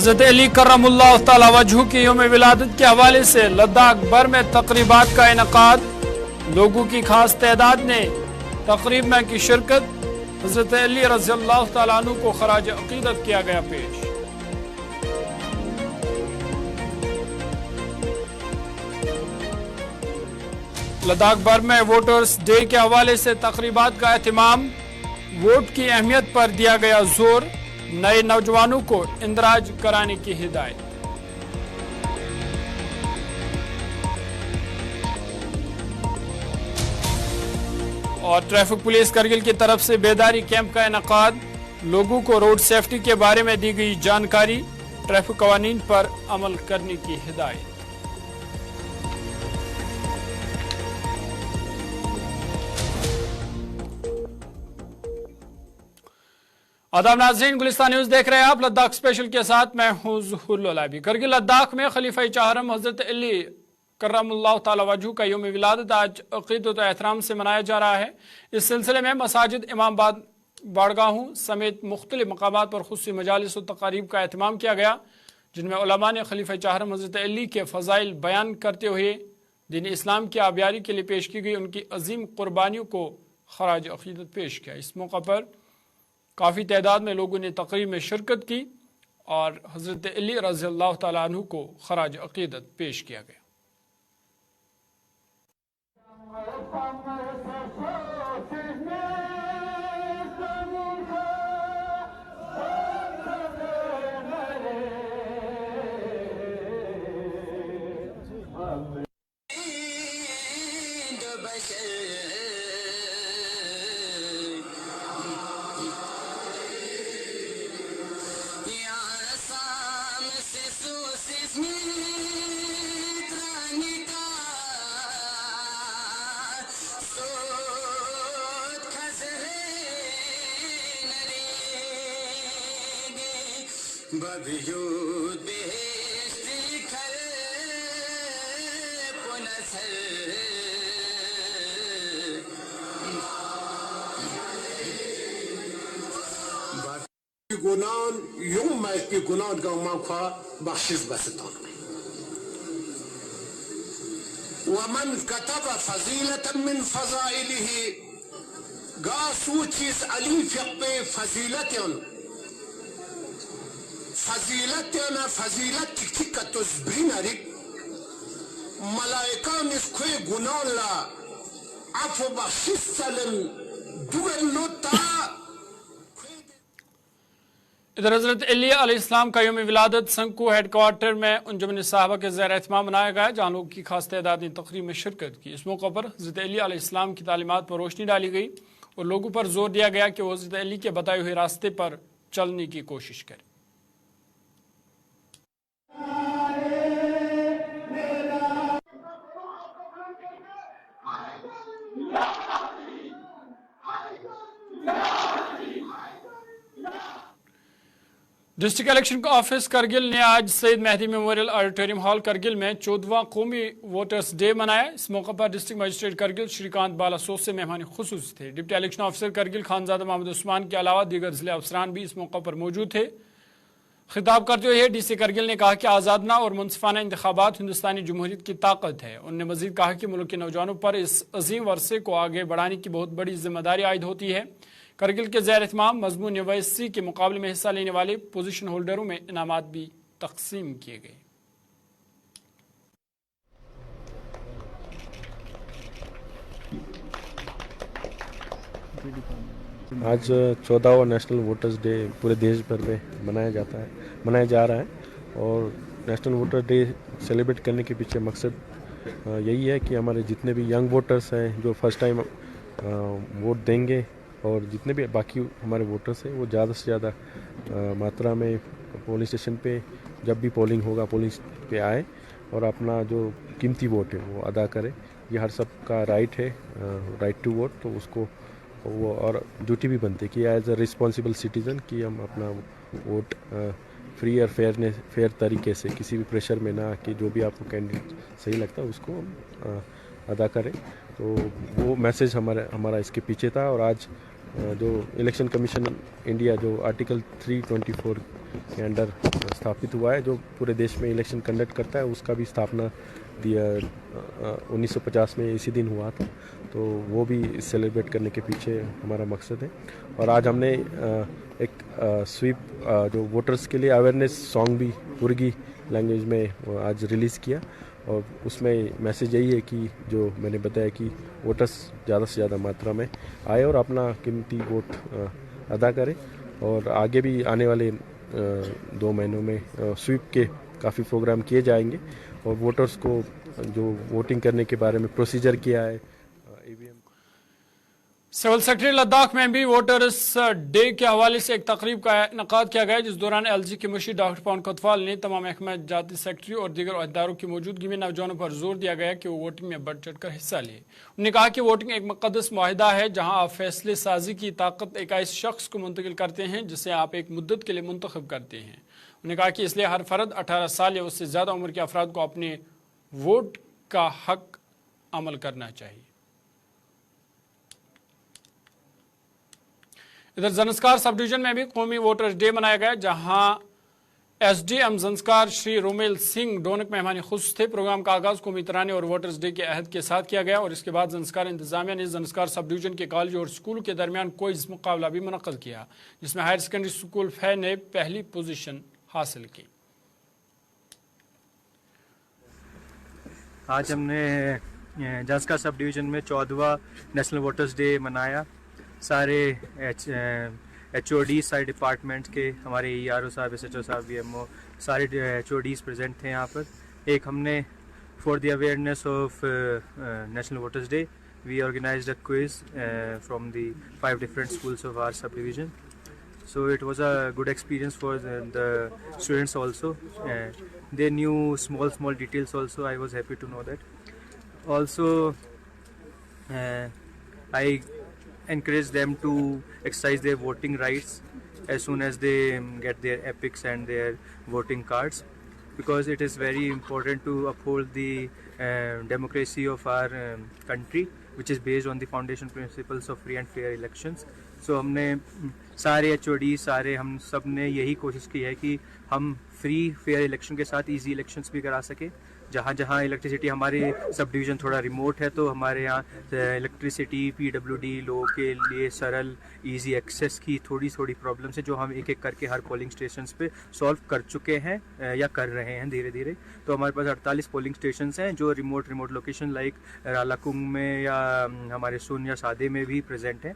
حضرت علی کرم اللہ تعالی وجہ کی یوم ولادت کے حوالے سے لداخ بھر میں تقریبات کا انعقاد، لوگوں کی خاص تعداد نے تقریب میں کی شرکت، حضرت علی رضی اللہ تعالیٰ عنہ کو خراج عقیدت کیا گیا پیش۔ لداخ بھر میں ووٹرز ڈے کے حوالے سے تقریبات کا اہتمام، ووٹ کی اہمیت پر دیا گیا زور، نئے نوجوانوں کو اندراج کرانے کی ہدایت۔ اور ٹریفک پولیس کرگل کی طرف سے بیداری کیمپ کا انعقاد، لوگوں کو روڈ سیفٹی کے بارے میں دی گئی جانکاری، ٹریفک قوانین پر عمل کرنے کی ہدایت۔ آداب ناظرین، گلستان نیوز دیکھ رہے ہیں آپ، لداخ اسپیشل کے ساتھ میں ہوں ظہور لولابی۔ کرگل لداخ میں خلیفہ چہارم حضرت علی کرم اللہ تعالی وجہ کا یوم ولادت آج عقیدت و احترام سے منایا جا رہا ہے۔ اس سلسلے میں مساجد، امام آباد بارگاہوں سمیت مختلف مقامات پر خصوصی مجالس و تقاریب کا اہتمام کیا گیا، جن میں علماء نے خلیفہ چہارم حضرت علی کے فضائل بیان کرتے ہوئے دین اسلام کی آبیاری کے لیے پیش کی گئی ان کی عظیم قربانیوں کو خراج عقیدت پیش کیا۔ اس موقع پر کافی تعداد میں لوگوں نے تقریب میں شرکت کی اور حضرت علی رضی اللہ تعالیٰ عنہ کو خراج عقیدت پیش کیا گیا۔ گناہن یوم میں کی گناہ گاما خواہ بخشش بستان ومن کتب فضیلتا من فضائلہ گا سوچیز علی فقب فضیلتیان فضیلت کی تزبین رک ملائکہ نسخوی گناہ لا عفو بخشش سلن دوگل نوتا۔ ادھر حضرت علی علیہ السلام کا یوم ولادت سنکو ہیڈ کوارٹر میں انجمن صحابہ کے زیر اہتمام منایا گیا، جہاں لوگوں کی خاص تعداد نے تقریب میں شرکت کی۔ اس موقع پر حضرت علی علیہ السلام کی تعلیمات پر روشنی ڈالی گئی اور لوگوں پر زور دیا گیا کہ وہ حضرت علی کے بتائے ہوئے راستے پر چلنے کی کوشش کریں۔ ڈسٹرکٹ الیکشن آفس کرگل نے آج Syed Mehdi memorial auditorium hall Kargil میں 14واں قومی ووٹرز ڈے منایا۔ اس موقع پر ڈسٹرکٹ مجسٹریٹ کرگل شری کانت بالا سوس سے مہمان خصوصی تھے۔ Deputy election officer Kargil Khanzada Mohammad Usman کے علاوہ دیگر ضلع افسران بھی اس موقع پر موجود تھے۔ خطاب کرتے ہوئے ڈی سی کرگل نے کہا کہ آزادانہ اور منصفانہ انتخابات ہندوستانی جمہوریت کی طاقت ہے۔ انہوں نے مزید کہا کہ ملک کے نوجوانوں پر اس عظیم ورثے کو آگے بڑھانے کی بہت بڑی ذمہ داری عائد ہوتی ہے۔ کرگل کے زیر اہتمام مضمون یویسی کے مقابلے میں حصہ لینے والے پوزیشن ہولڈروں میں انعامات بھی تقسیم کیے گئے۔ آج 14واں نیشنل ووٹرز ڈے پورے دیش بھر میں منایا جا رہا ہے، اور نیشنل ووٹر ڈے سیلیبریٹ کرنے کے پیچھے مقصد یہی ہے کہ ہمارے جتنے بھی ینگ ووٹرز ہیں جو فرسٹ ٹائم ووٹ دیں گے، اور جتنے بھی باقی ہمارے ووٹرز ہیں وہ زیادہ سے زیادہ ماترا میں پولنگ اسٹیشن پہ جب بھی پولنگ ہوگا پولنگ پہ آئے اور اپنا جو قیمتی ووٹ ہے وہ ادا کرے۔ یہ ہر سب کا رائٹ ہے، رائٹ ٹو ووٹ، تو اس کو وہ اور ڈیوٹی بھی بنتی ہے کہ ایز اے رسپانسبل سٹیزن کہ ہم اپنا ووٹ فری اور فیئر طریقے سے کسی بھی پریشر میں نہ کہ جو بھی آپ کو کینڈیڈیٹ صحیح لگتا ہے اس کو ادا کریں۔ تو وہ میسج ہمارا اس کے پیچھے تھا، اور آج جو الیکشن کمیشن انڈیا جو آرٹیکل 324 के अंडर स्थापित हुआ है, जो पूरे देश में इलेक्शन कंडक्ट करता है। उसका भी स्थापना 1950 में इसी दिन हुआ था, तो वो भी सेलिब्रेट करने के पीछे हमारा मकसद है। और आज हमने एक स्वीप जो वोटर्स के लिए अवेयरनेस सॉन्ग भी उर्गी लैंग्वेज में आज रिलीज़ किया, और उसमें मैसेज यही है कि जो मैंने बताया कि वोटर्स ज़्यादा से ज़्यादा मात्रा में आए और अपना कीमती वोट अदा करें। और आगे भी आने वाले 2 महीनों में स्वीप के काफ़ी प्रोग्राम किए जाएंगे, और वोटर्स को जो वोटिंग करने के बारे में प्रोसीजर किया है ईवीएम। सिविल सेक्रेटरी लद्दाख में भी वोटर्स डे के हवाले से एक तकरीब का इनकाद किया गया, जिस दौरान LG के मुशीर डॉक्टर पवन कोतवाल ने तमाम महकमा जाती सेक्रेटरी और दीगर अहदेदारों की मौजूदगी में नौजवानों पर जोर दिया गया कि वो वोटिंग में बढ़ चढ़ कर हिस्सा लें। उन्होंने कहा कि वोटिंग एक मुक़द्दस मुआहिदा है, जहां आप फैसले साजी की ताकत एक ऐसे शख्स को मुंतकिल करते हैं जिसे आप एक मुद्दत के लिए मुंतखब करते हैं। उन्होंने कहा कि इसलिए हर फर्द 18 साल या उससे ज़्यादा उम्र के अफराद को अपने वोट का हक अमल करना चाहिए। इधर जंस्कार सब डिवीजन में भी कौमी वोटर्स डे मनाया गया, जहां SDM जंस्कार श्री रोमेल सिंह डोनक मेहमान खुश थे। प्रोग्राम का आगाज कौमी तराने और वोटर्स डे के अहद के साथ किया गया, और इसके बाद जंस्कार इंतजामिया ने जंस्कार सब डिवीजन के कॉलेज और स्कूल के दरमियान क्विज मुकाबला भी मुनक्कद किया, जिसमें हायर सेकेंडरी स्कूल फै ने पहली पोजीशन हासिल की। आज हमने जंस्कार सब डिवीज़न में 14वां नेशनल वोटर्स डे मनाया। सारे HOD सारे डिपार्टमेंट के, हमारे ERO साहब, SHO साहब, VMO सारे HODs प्रेजेंट थे यहाँ पर। एक हमने for the awareness of national voters day we organized a quiz from the 5 different schools of our subdivision. So it was a good experience for the students also. They knew small details also. I was happy to know that. Also, I encourage them to exercise their voting rights as soon as they get their epics and their voting cards, because it is very important to uphold the democracy of our country, which is based on the foundation principles of free and fair elections. So हमने सारे HOD सारे हम सब ने यही कोशिश की है कि हम फ्री फेयर इलेक्शन के साथ इजी इलेक्शंस भी करा सके। जहाँ जहाँ इलेक्ट्रिसिटी, हमारे सब डिवीज़न थोड़ा रिमोट है, तो हमारे यहाँ इलेक्ट्रिसिटी PWD लोगों के लिए सरल इजी एक्सेस की थोड़ी प्रॉब्लम्स है, जो हम एक एक करके हर पोलिंग स्टेशंस पे सॉल्व कर चुके हैं या कर रहे हैं धीरे धीरे। तो हमारे पास 48 पोलिंग स्टेशंस हैं जो रिमोट लोकेशन लाइक रालाकुंग में या हमारे सुन या सादे में भी प्रेजेंट हैं।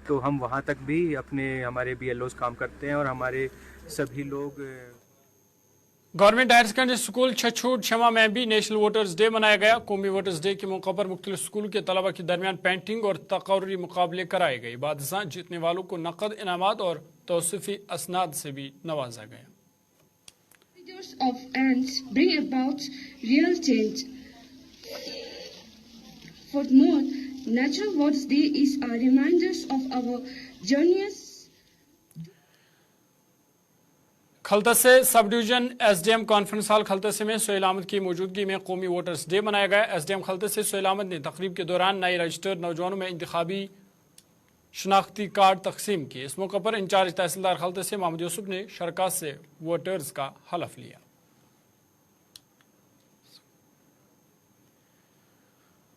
तो हम वहाँ तक भी हमारे BLOs काम करते हैं, और हमारे सभी लोग। गवर्नमेंट हायर सेकेंडरी स्कूल छछूट शमा में भी नेशनल वोटर्स डे मनाया गया। कौमी वोटर्स डे के मौके पर मुख्तलिफ स्कूल के तलबा के दरमियान पेंटिंग और तकर्री मुकाबले कराए गए। बाद जीतने वालों को नकद इनामात और तौसीफी असनाद से भी नवाजा गया। Of ants bring about real change. Furthermore, Natural Woods Day is a reminder of our journeys. Khaltse sub division SDM conference hall Khaltse में सोहेल अहमद की मौजूदगी में कौमी वोटर्स डे मनाया गया। SDM खलतसे सोहेल अहमद ने तकरीब के दौरान नए रजिस्टर्ड नौजवानों में इंतखाबी शनाख्ती कार्ड तकसीम किए। इस मौके पर इंचार्ज तहसीलदार खलतसे मोहम्मद यूसुफ ने शरकत से वोटर्स का हलफ लिया।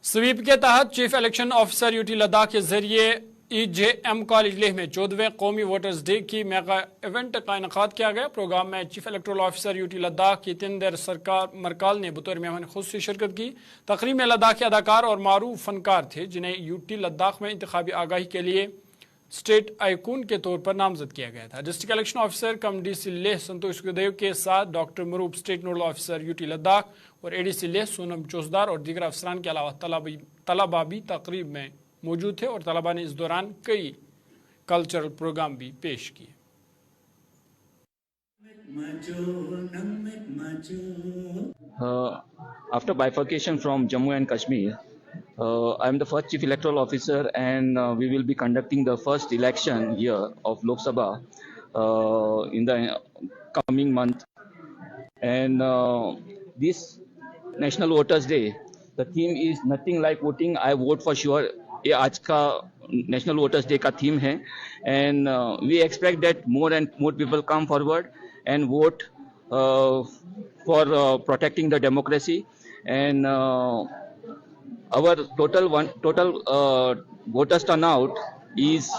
स्वीप के तहत chief election officer UT Ladakh के जरिए EJM कॉलेज लेह में 14वें कौमी वोटर्स डे की मेगा इवेंट का इनकाद किया गया। प्रोग्राम में chief electoral officer UT Ladakh Yatendra सरकार मरकाल ने बतौर मेहमान खुद से शिरकत की। तकरीब में लद्दाखी अदाकार और मारूफ फनकार थे, जिन्हें UT लद्दाख में इंतखाबी आगाही के लिए स्टेट आइकून के तौर पर नामजद किया गया था। District election officer cum DC Leh Santosh गुदेव के साथ doctor Maroof state nodal officer UT Ladakh और ADC लेह सोनम चौसदार और दीगर अफसरान के अलावा तलबा भी तकरीब में मौजूद थे, और तलबा ने इस दौरान कई कल्चरल प्रोग्राम भी पेश किए। After bifurcation from Jammu and Kashmir, I am the first Chief Electoral Officer, and we will be conducting the first election here of Lok Sabha in the coming month. And this National Voters Day, the theme is nothing like voting, I vote for sure. ये आज का national voters day का theme है, and we expect that more and more people come forward and vote for protecting the democracy. And our total voters turnout is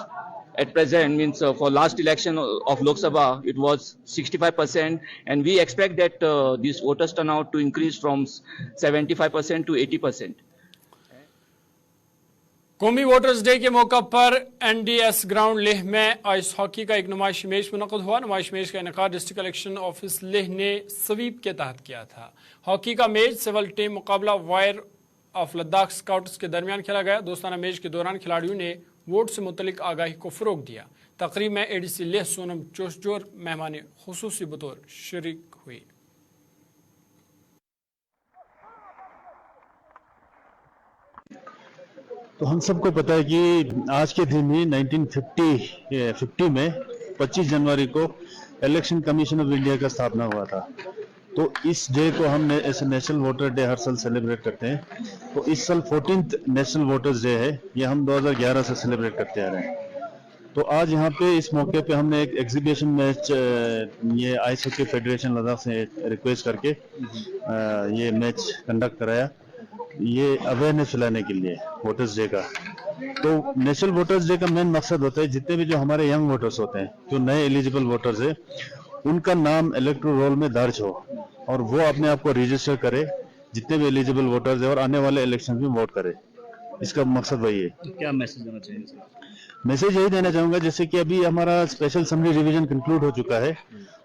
at present means for last election of Lok Sabha it was 65%, and we expect that this voters turnout to increase from 75% to 80%. कौमी voters day के मौका पर NDS ground Leh में ice hockey का एक नुमाइशी match मुनक़द हुआ। नुमाइश match का इनका डिस्ट्रिक्ट इलेक्शन ऑफिस लेह ने स्वीप के तहत किया था। हॉकी का मैच सिविल टीम मुकाबला वायर ऑफ लद्दाख स्काउट्स के दरमियान खेला गया। दोस्ताना मैच के दौरान खिलाड़ियों ने वोट से मुतलिक आगाही को फ़रोग दिया। तकरीब में ADC लेह सोनम जोशजोर मेहमान खुसूसी बतौर शरीक हुई। तो हम सबको पता है कि आज के दिन ही 1950 में 25 जनवरी को इलेक्शन कमीशन ऑफ इंडिया का स्थापना हुआ था। तो इस डे को हम ऐसे नेशनल वोटर डे हर साल सेलिब्रेट करते हैं। तो इस साल 14th नेशनल वोटर्स डे है, ये हम 2011 से सेलिब्रेट करते आ रहे हैं। तो आज यहाँ पे इस मौके पे हमने एक एग्जीबिशन मैच ये आइस हॉकी फेडरेशन लद्दाख से रिक्वेस्ट करके ये मैच कंडक्ट कराया, ये अवेयरनेस फैलाने के लिए वोटर्स डे का। तो नेशनल वोटर्स डे का मेन मकसद होता है जितने भी जो हमारे यंग वोटर्स होते हैं, जो नए एलिजिबल वोटर्स है, उनका नाम इलेक्टोरल रोल में दर्ज हो और वो अपने आप को रजिस्टर करे, जितने भी एलिजिबल वोटर्स है, और आने वाले इलेक्शन में वोट करे। इसका मकसद वही है। तो क्या मैसेज देना चाहिए? मैसेज यही देना चाहूंगा, जैसे कि अभी हमारा स्पेशल असम्बली रिवीजन कंक्लूड हो चुका है,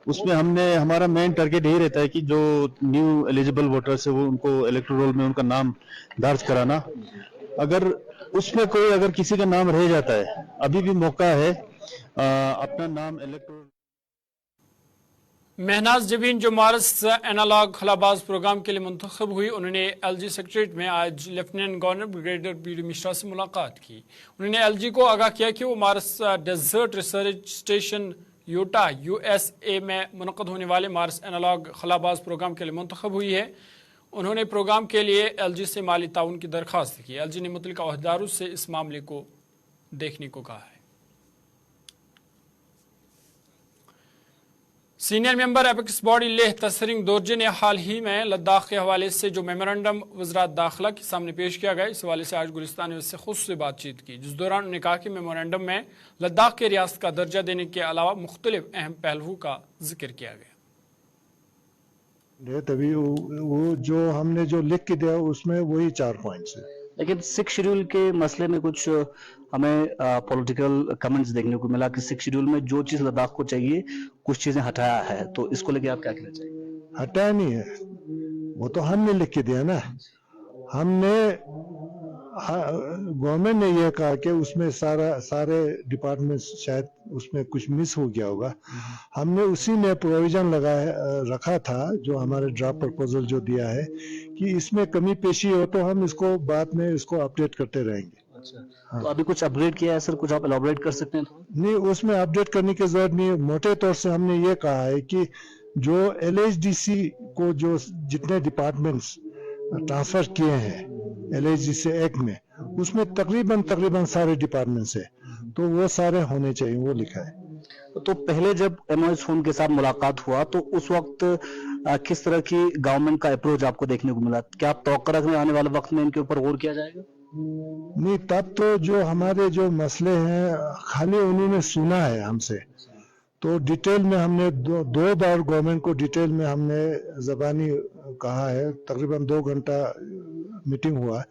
उसमें हमारा मेन टारगेट यही रहता है कि जो न्यू एलिजिबल वोटर्स है वो उनको इलेक्टोरल रोल में उनका नाम दर्ज कराना। अगर उसमें अगर किसी का नाम रह जाता है, अभी भी मौका है अपना नाम इलेक्टोरल। महनाज जबीन जो मार्स एनालॉग खलाबाज प्रोग्राम के लिए मुंतखब हुई, उन्होंने LG सेक्रेटरीट में आज lieutenant governor brigadier BD Mishra से मुलाकात की। उन्होंने LG को आगाह किया कि वो Mars desert research station Utah USA में मुनक़द होने वाले मार्स एनालॉग खलाबाज प्रोग्राम के लिए मुंतखब हुई है। उन्होंने प्रोग्राम के लिए LG से माली ताउन की दरख्वास्त की। LG ने मुतल्लिका अहदेदारों से इस मामले को देखने को कहा है। Senior member apex body Leh Tsering Dorje ने हाल ही में लद्दाख के हवाले से जो मेमोरेंडम वज़रात दाखिला के सामने पेश किया गया, इस हवाले से आज गुलिस्तान में उससे खुद बातचीत की, जिस दौरान उन्होंने कहा कि मेमोरेंडम में लद्दाख के रियासत का दर्जा देने के अलावा मुख्तलिफ अहम पहलुओं का जिक्र किया गया। तभी वो जो हमने जो लिख के दिया उसमें वही 4 पॉइंट्स है। लेकिन 6 शेड्यूल के मसले में कुछ हमें पॉलिटिकल कमेंट्स देखने को मिला कि 6 शेड्यूल में जो चीज लद्दाख को चाहिए कुछ चीजें हटाया है, तो इसको लेके आप क्या कहना चाहिए? हटाया नहीं है, वो तो हमने लिख के दिया ना। हमने गवर्नमेंट ने यह कहा कि उसमें सारे डिपार्टमेंट शायद उसमें कुछ मिस हो गया होगा। हमने उसी में प्रोविजन रखा था जो हमारे ड्राफ्ट प्रपोजल जो दिया है कि इसमें कमी पेशी हो तो हम इसको बाद में इसको अपडेट करते रहेंगे। अच्छा, हाँ। तो अभी कुछ अपग्रेड किया है सर, कुछ आप एलॉबरेट कर सकते हैं? नहीं, उसमें अपडेट करने की जरूरत नहीं है। मोटे तौर से हमने ये कहा है कि जो LHDC को जो जितने डिपार्टमेंट्स ट्रांसफर किए हैं LHDC एक्ट में, उसमें तकरीबन सारे डिपार्टमेंट्स है, तो वो सारे होने चाहिए, वो लिखा है। तो पहले जब MOS फोन के साथ मुलाकात हुआ तो उस वक्त किस तरह की गवर्नमेंट का अप्रोच आपको देखने को मिला? क्या आप तवक्को रख रहे हैं आने वाले वक्त में इनके ऊपर गौर किया जाएगा? नहीं, तब तो जो हमारे जो मसले हैं खाली उन्होंने सुना है हमसे, तो डिटेल में हमने दो बार गवर्नमेंट को डिटेल में हमने जबानी कहा है, तकरीबन 2 घंटा मीटिंग हुआ,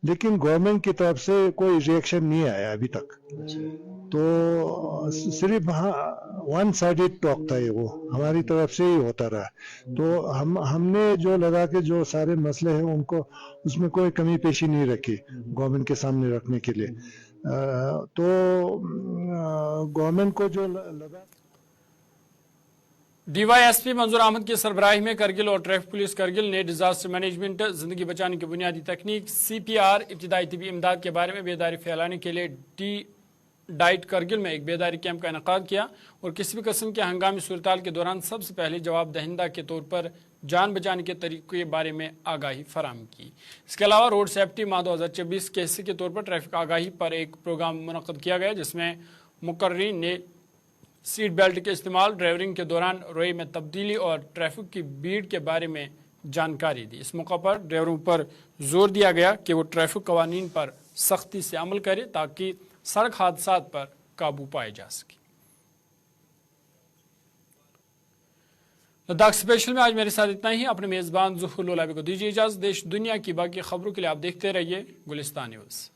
लेकिन गवर्नमेंट की तरफ से कोई रिएक्शन नहीं आया अभी तक। तो सिर्फ वन साइडेड टॉक था, ये वो हमारी तरफ से ही होता रहा। तो हमने जो लगा के जो सारे मसले हैं उनको उसमें कोई कमी पेशी नहीं रखी गवर्नमेंट के सामने रखने के लिए। तो गवर्नमेंट को जो लगा, DYSP मंजूर अहमद की सरबराही में करगिल और ट्रैफिक पुलिस करगिल ने डिजास्टर मैनेजमेंट, जिंदगी बचाने की बुनियादी तकनीक, CPR, इब्तिदाई तिबी इमदाद के बारे में बेदारी फैलाने के लिए डाइट करगिल में एक बेदारी कैंप का इनेकाद किया और किसी भी किस्म के हंगामी सूरताल के दौरान सबसे पहले जवाब दहिंदा के तौर पर जान बचाने के तरीक़ों के बारे में आगाही फराहम की। इसके अलावा रोड सेफ्टी माह 2024 के हिस्से के तौर पर ट्रैफिक आगाही पर एक प्रोग्राम मुनक़द किया गया, जिसमें मुकर्रीन ने سیٹ بیلٹ کے استعمال، ڈرائیونگ کے دوران روی میں تبدیلی اور ٹریفک کی بھیڑ کے بارے میں جانکاری دی۔ اس موقع پر ڈرائیوروں پر زور دیا گیا کہ وہ ٹریفک قوانین پر سختی سے عمل کرے تاکہ سڑک حادثات پر قابو پایا جا سکے۔ لداخ اسپیشل میں آج میرے ساتھ اتنا ہی۔ اپنے میزبان ظہور لولابی کو دیجیے اجازت۔ دیش دنیا کی باقی خبروں کے لیے آپ دیکھتے رہیے گلستان نیوز۔